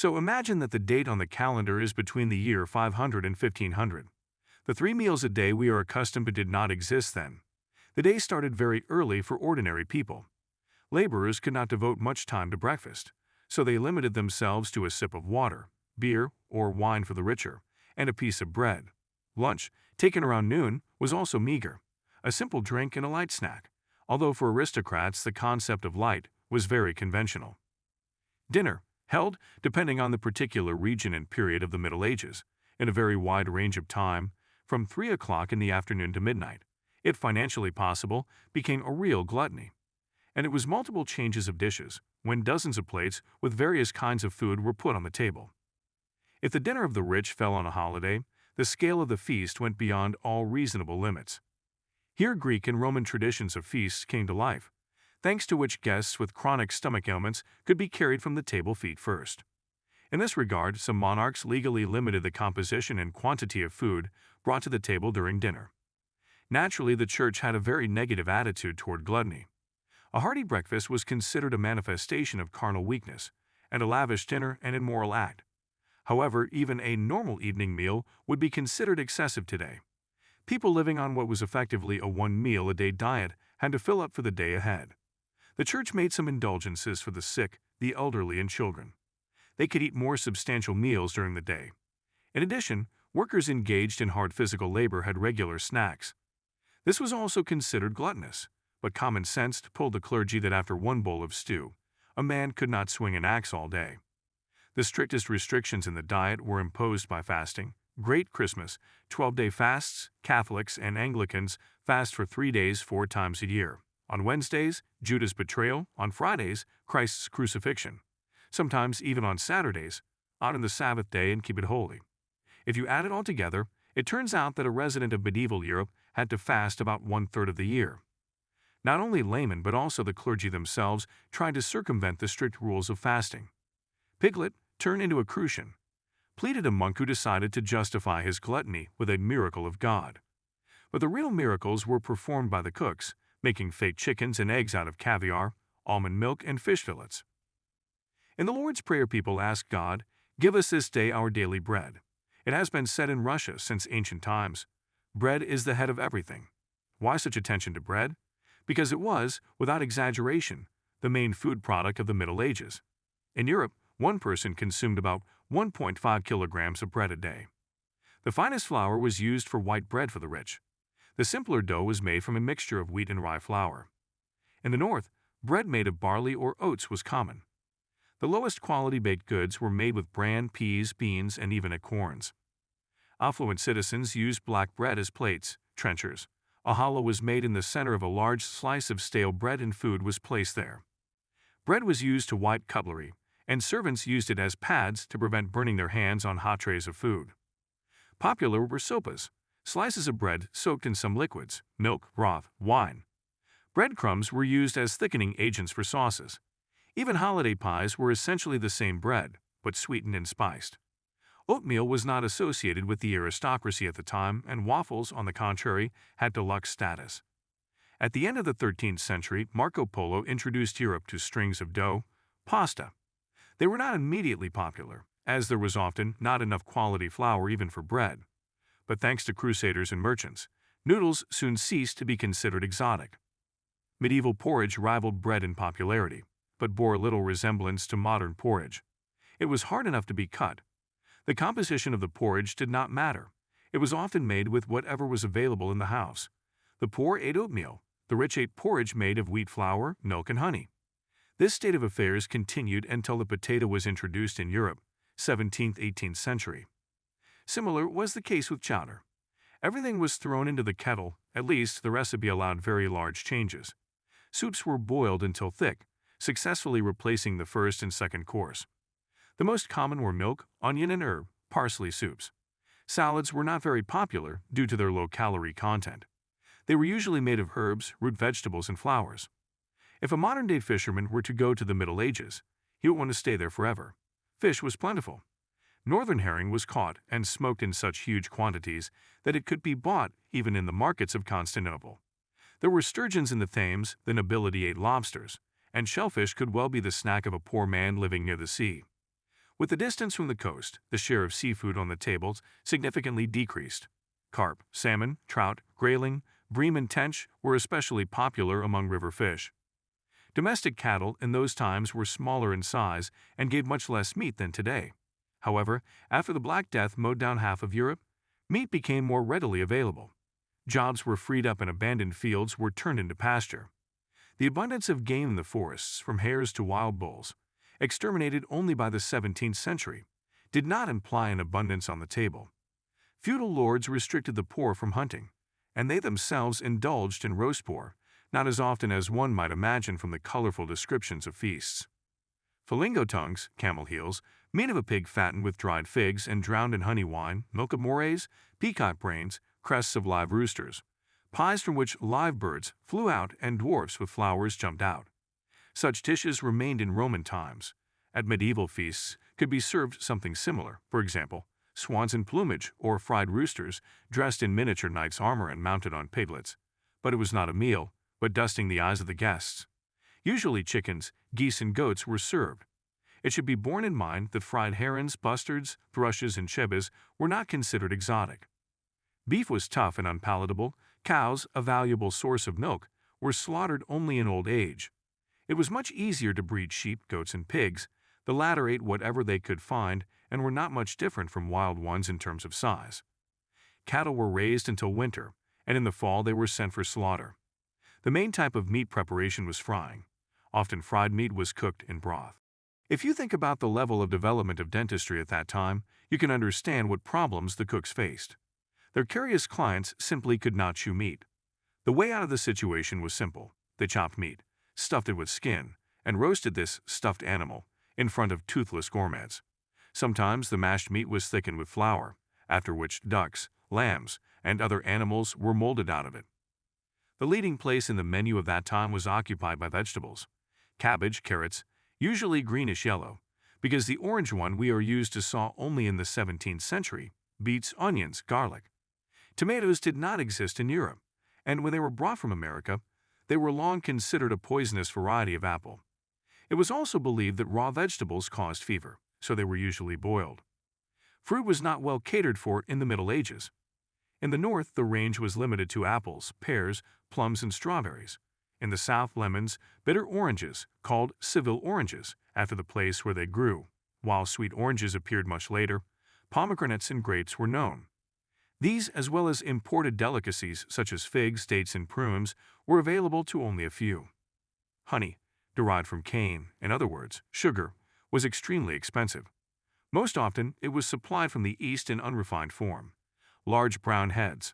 So imagine that the date on the calendar is between the year 500 and 1500. The 3 meals a day we are accustomed to did not exist then. The day started very early for ordinary people. Laborers could not devote much time to breakfast, so they limited themselves to a sip of water, beer, or wine for the richer, and a piece of bread. Lunch, taken around noon, was also meager, a simple drink and a light snack, although for aristocrats the concept of light was very conventional. Dinner, held, depending on the particular region and period of the Middle Ages, in a very wide range of time, from 3 o'clock in the afternoon to midnight, if financially possible, became a real gluttony. And it was multiple changes of dishes, when dozens of plates with various kinds of food were put on the table. If the dinner of the rich fell on a holiday, the scale of the feast went beyond all reasonable limits. Here Greek and Roman traditions of feasts came to life, thanks to which guests with chronic stomach ailments could be carried from the table feet first. In this regard, some monarchs legally limited the composition and quantity of food brought to the table during dinner. Naturally, the church had a very negative attitude toward gluttony. A hearty breakfast was considered a manifestation of carnal weakness, and a lavish dinner an immoral act. However, even a normal evening meal would be considered excessive today. People living on what was effectively a one-meal-a-day diet had to fill up for the day ahead. The church made some indulgences for the sick, the elderly, and children. They could eat more substantial meals during the day. In addition, workers engaged in hard physical labor had regular snacks. This was also considered gluttonous, but common sense told the clergy that after one bowl of stew, a man could not swing an axe all day. The strictest restrictions in the diet were imposed by fasting. Great Christmas, 12-day fasts, Catholics and Anglicans fast for 3 days 4 times a year. On Wednesdays, Judas' betrayal, on Fridays, Christ's crucifixion. Sometimes even on Saturdays, honor the Sabbath day and keep it holy. If you add it all together, it turns out that a resident of medieval Europe had to fast about 1/3 of the year. Not only laymen but also the clergy themselves tried to circumvent the strict rules of fasting. Piglet, turned into a Crucian, pleaded a monk who decided to justify his gluttony with a miracle of God. But the real miracles were performed by the cooks, making fake chickens and eggs out of caviar, almond milk, and fish fillets. In the Lord's Prayer, people ask God, "Give us this day our daily bread." It has been said in Russia since ancient times, bread is the head of everything. Why such attention to bread? Because it was, without exaggeration, the main food product of the Middle Ages. In Europe, one person consumed about 1.5 kilograms of bread a day. The finest flour was used for white bread for the rich. The simpler dough was made from a mixture of wheat and rye flour. In the north, bread made of barley or oats was common. The lowest quality baked goods were made with bran, peas, beans, and even acorns. Affluent citizens used black bread as plates, trenchers. A hollow was made in the center of a large slice of stale bread and food was placed there. Bread was used to wipe cutlery, and servants used it as pads to prevent burning their hands on hot trays of food. Popular were sopas, slices of bread soaked in some liquids, milk, broth, wine. Breadcrumbs were used as thickening agents for sauces. Even holiday pies were essentially the same bread, but sweetened and spiced. Oatmeal was not associated with the aristocracy at the time, and waffles, on the contrary, had deluxe status. At the end of the 13th century, Marco Polo introduced Europe to strings of dough, pasta. They were not immediately popular, as there was often not enough quality flour even for bread. But thanks to crusaders and merchants, noodles soon ceased to be considered exotic. Medieval porridge rivaled bread in popularity, but bore little resemblance to modern porridge. It was hard enough to be cut. The composition of the porridge did not matter. It was often made with whatever was available in the house. The poor ate oatmeal. The rich ate porridge made of wheat flour, milk, and honey. This state of affairs continued until the potato was introduced in Europe, 17th–18th century. Similar was the case with chowder. Everything was thrown into the kettle, at least the recipe allowed very large changes. Soups were boiled until thick, successfully replacing the first and second course. The most common were milk, onion and herb, parsley soups. Salads were not very popular due to their low-calorie content. They were usually made of herbs, root vegetables, and flowers. If a modern-day fisherman were to go to the Middle Ages, he would want to stay there forever. Fish was plentiful. Northern herring was caught and smoked in such huge quantities that it could be bought even in the markets of Constantinople. There were sturgeons in the Thames, the nobility ate lobsters, and shellfish could well be the snack of a poor man living near the sea. With the distance from the coast, the share of seafood on the tables significantly decreased. Carp, salmon, trout, grayling, bream and tench were especially popular among river fish. Domestic cattle in those times were smaller in size and gave much less meat than today. However, after the Black Death mowed down half of Europe, meat became more readily available. Jobs were freed up and abandoned fields were turned into pasture. The abundance of game in the forests, from hares to wild bulls, exterminated only by the 17th century, did not imply an abundance on the table. Feudal lords restricted the poor from hunting, and they themselves indulged in roast boar, not as often as one might imagine from the colorful descriptions of feasts. Flamingo tongues, camel heels, meat of a pig fattened with dried figs and drowned in honey wine, milk of morays, peacock brains, crests of live roosters, pies from which live birds flew out and dwarfs with flowers jumped out. Such dishes remained in Roman times. At medieval feasts could be served something similar, for example, swans in plumage or fried roosters dressed in miniature knight's armor and mounted on piglets. But it was not a meal, but dusting the eyes of the guests. Usually chickens, geese, and goats were served. It should be borne in mind that fried herons, bustards, thrushes, and chebbes were not considered exotic. Beef was tough and unpalatable. Cows, a valuable source of milk, were slaughtered only in old age. It was much easier to breed sheep, goats, and pigs. The latter ate whatever they could find and were not much different from wild ones in terms of size. Cattle were raised until winter, and in the fall they were sent for slaughter. The main type of meat preparation was frying. Often fried meat was cooked in broth. If you think about the level of development of dentistry at that time, you can understand what problems the cooks faced. Their curious clients simply could not chew meat. The way out of the situation was simple. They chopped meat, stuffed it with skin, and roasted this stuffed animal in front of toothless gourmets. Sometimes the mashed meat was thickened with flour, after which ducks, lambs, and other animals were molded out of it. The leading place in the menu of that time was occupied by vegetables. Cabbage, carrots, usually greenish-yellow, because the orange one we are used to saw only in the 17th century, beets, onions, garlic. Tomatoes did not exist in Europe, and when they were brought from America, they were long considered a poisonous variety of apple. It was also believed that raw vegetables caused fever, so they were usually boiled. Fruit was not well catered for in the Middle Ages. In the north, the range was limited to apples, pears, plums, and strawberries. In the south, lemons, bitter oranges, called Seville oranges, after the place where they grew, while sweet oranges appeared much later. Pomegranates and grapes were known. These, as well as imported delicacies such as figs, dates, and prunes, were available to only a few. Honey, derived from cane, in other words, sugar, was extremely expensive. Most often, it was supplied from the East in unrefined form. Large brown heads.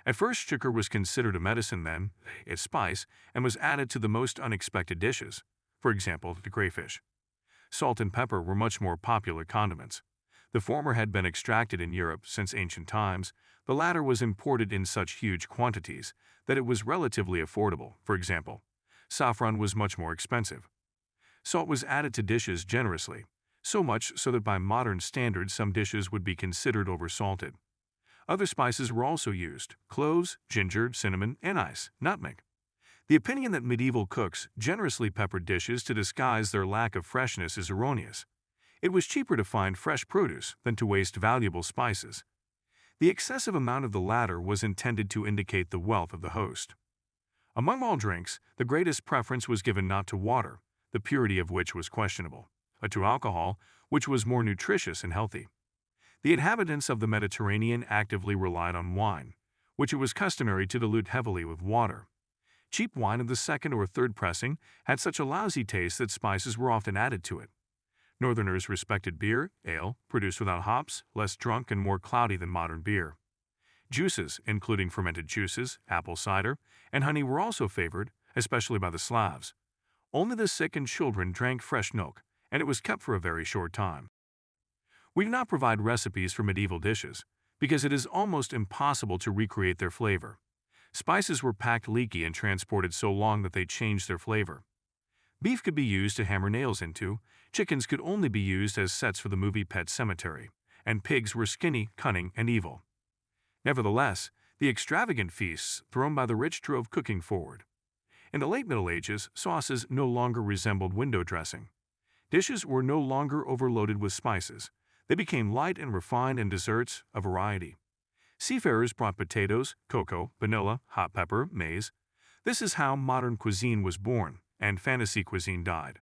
At first, sugar was considered a medicine, then its spice, and was added to the most unexpected dishes. For example, the crayfish. Salt and pepper were much more popular condiments. The former had been extracted in Europe since ancient times. The latter was imported in such huge quantities that it was relatively affordable. For example, saffron was much more expensive. Salt was added to dishes generously, so much so that by modern standards some dishes would be considered oversalted. Other spices were also used: cloves, ginger, cinnamon, anise, nutmeg. The opinion that medieval cooks generously peppered dishes to disguise their lack of freshness is erroneous. It was cheaper to find fresh produce than to waste valuable spices. The excessive amount of the latter was intended to indicate the wealth of the host. Among all drinks, the greatest preference was given not to water, the purity of which was questionable, but to alcohol, which was more nutritious and healthy. The inhabitants of the Mediterranean actively relied on wine, which it was customary to dilute heavily with water. Cheap wine of the second or third pressing had such a lousy taste that spices were often added to it. Northerners respected beer, ale, produced without hops, less drunk and more cloudy than modern beer. Juices, including fermented juices, apple cider, and honey were also favored, especially by the Slavs. Only the sick and children drank fresh milk, and it was kept for a very short time. We do not provide recipes for medieval dishes, because it is almost impossible to recreate their flavor. Spices were packed leaky and transported so long that they changed their flavor. Beef could be used to hammer nails into, chickens could only be used as sets for the movie Pet Sematary, and pigs were skinny, cunning, and evil. Nevertheless, the extravagant feasts thrown by the rich drove cooking forward. In the late Middle Ages, sauces no longer resembled window dressing. Dishes were no longer overloaded with spices. They became light and refined, and desserts a variety. Seafarers brought potatoes, cocoa, vanilla, hot pepper, maize. This is how modern cuisine was born, and fantasy cuisine died.